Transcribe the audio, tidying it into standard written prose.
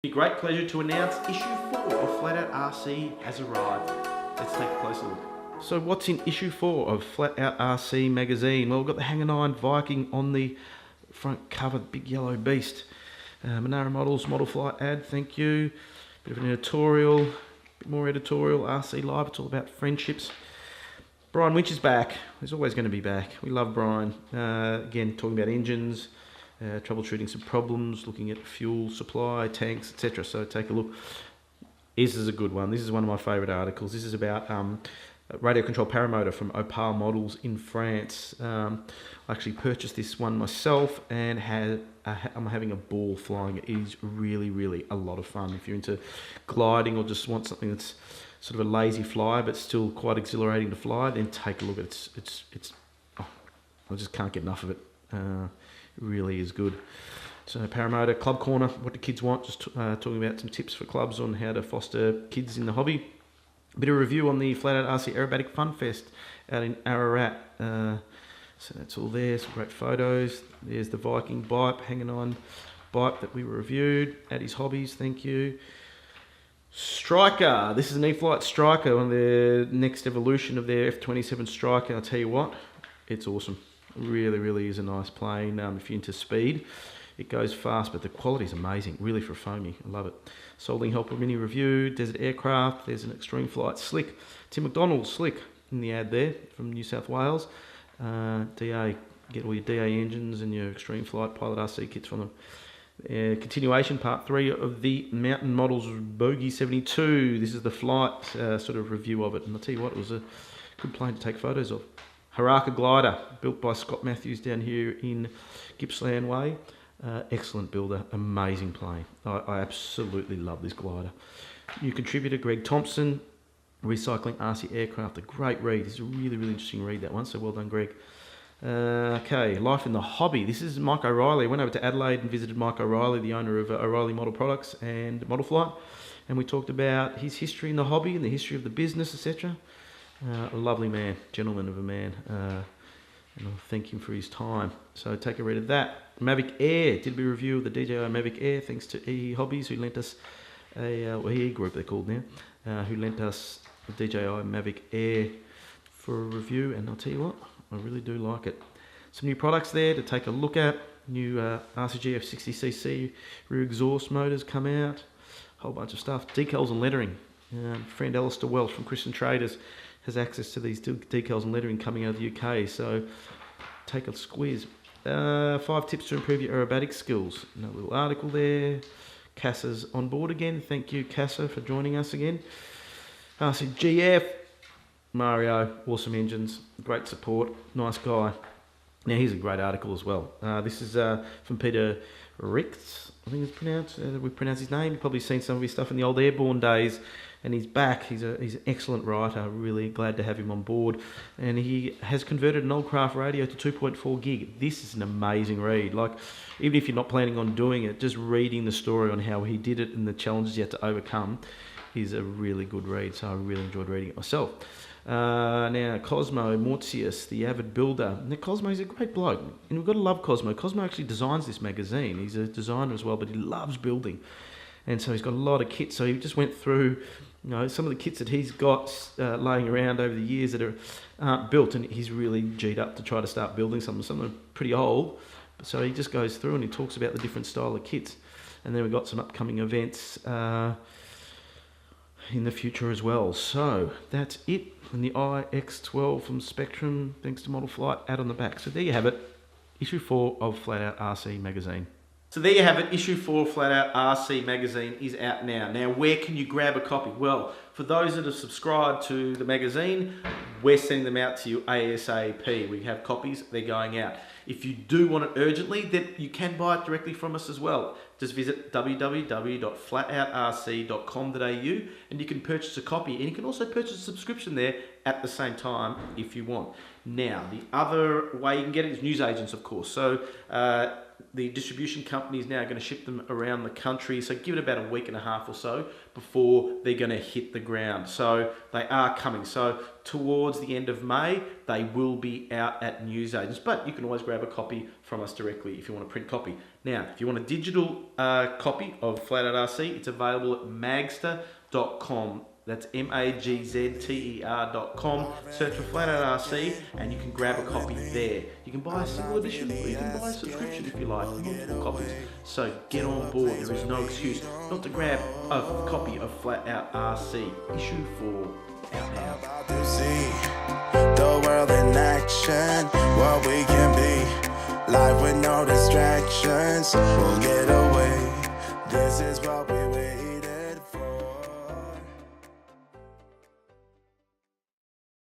It's a great pleasure to announce issue 4 of Flat Out RC has arrived. Let's take a closer look. So what's in issue 4 of Flat Out RC magazine? Well, we've got the Hangar 9 Viking on the front cover, the big yellow beast. Monaro Models, Model Flight ad, thank you. Bit of an editorial, bit more editorial, RC Live, it's all about friendships. Brian Winch is back. He's always going to be back. We love Brian. Again, talking about engines, troubleshooting some problems, looking at fuel supply, tanks, etc. So take a look. This is a good one. This is one of my favourite articles. This is about radio control paramotor from Opal Models in France. I actually purchased this one myself and I'm having a ball flying it. It is really, really a lot of fun. If you're into gliding or just want something that's sort of a lazy fly but still quite exhilarating to fly, then take a look at it. It's I just can't get enough of it. It really is good. So Paramotor, Club Corner, what do kids want? Just talking about some tips for clubs on how to foster kids in the hobby. A bit of review on the Flat Out RC Aerobatic Fun Fest out in Ararat. So that's all there, some great photos. There's the Viking Bipe, Hangar 9 Bipe that we reviewed at his hobbies, thank you. Striker, this is an E-Flight Striker, one of their next evolution of their F-27 Striker. I'll tell you what, it's awesome. Really, really is a nice plane. If you're into speed, it goes fast, but the quality is amazing, really for a foamy. I love it. Soldering Helper mini review, Desert Aircraft, there's an Extreme Flight Slick. Tim McDonald, Slick, in the ad there from New South Wales. DA, get all your DA engines and your Extreme Flight Pilot RC kits from them. Continuation part 3 of the Mountain Models Bogey 72. This is the flight sort of review of it, and I'll tell you what, it was a good plane to take photos of. Haraka Glider, built by Scott Matthews down here in Gippsland Way. Excellent builder, amazing plane. I absolutely love this glider. New contributor Greg Thompson, Recycling RC Aircraft, a great read. It's a really, really interesting read, that one, so well done, Greg. Okay, Life in the Hobby. This is Mike O'Reilly. I went over to Adelaide and visited Mike O'Reilly, the owner of O'Reilly Model Products and Model Flight, and we talked about his history in the hobby and the history of the business, etc. A lovely man, gentleman of a man, and I'll thank him for his time. So take a read of that. Mavic Air, did a review of the DJI Mavic Air, thanks to EE Hobbies, who lent us EE Group they're called now, who lent us the DJI Mavic Air for a review, and I'll tell you what, I really do like it. Some new products there to take a look at. New RCGF 60cc rear exhaust motors come out, a whole bunch of stuff. Decals and lettering. Friend Alistair Welsh from Christian Traders has access to these decals and lettering coming out of the UK, so take a squeeze. 5 tips to improve your aerobatic skills. Another little article there. Cassa's on board again. Thank you, Cassa, for joining us again. RCGF, Mario, awesome engines, great support, nice guy. Now here's a great article as well. This is from Peter Richts, I think it's pronounced. We pronounce his name. You've probably seen some of his stuff in the old Airborne days, and he's back. He's an excellent writer. Really glad to have him on board. And he has converted an old craft radio to 2.4 gig. This is an amazing read. Like, even if you're not planning on doing it, just reading the story on how he did it and the challenges he had to overcome is a really good read. So I really enjoyed reading it myself. Now, Cosmo Mortius, the avid builder. Now, Cosmo is a great bloke, and we've got to love Cosmo. Cosmo actually designs this magazine. He's a designer as well, but he loves building. And so he's got a lot of kits. So he just went through, some of the kits that he's got laying around over the years that aren't built, and he's really G'd up to try to start building some. Some of them are pretty old. So he just goes through and he talks about the different style of kits. And then we've got some upcoming events in the future as well. So that's it. And the iX12 from Spectrum, thanks to Model Flight, ad on the back. So there you have it, issue 4 of Flat Out RC magazine. So there you have it, issue 4 of Flat Out RC magazine is out now. Now, where can you grab a copy? Well, for those that have subscribed to the magazine, we're sending them out to you ASAP. We have copies, they're going out. If you do want it urgently, then you can buy it directly from us as well. Just visit www.flatoutrc.com.au and you can purchase a copy, and you can also purchase a subscription there at the same time if you want. Now, the other way you can get it is newsagents, of course. So the distribution company is now going to ship them around the country. So give it about a week and a half or so before they're going to hit the ground. So they are coming. So towards the end of May, they will be out at newsagents. But you can always grab a copy from us directly if you want a print copy. Now, if you want a digital copy of Flat Out RC, it's available at magster.com. That's magzter.com. Search for Flat Out RC and you can grab a copy there. You can buy a single edition or you can buy a subscription if you like, multiple copies. So get on board. There is no excuse not to grab a copy of Flat Out RC, issue 4, out now. The world in action, what we can be. Life with no distractions, we'll get away. This is what we wait.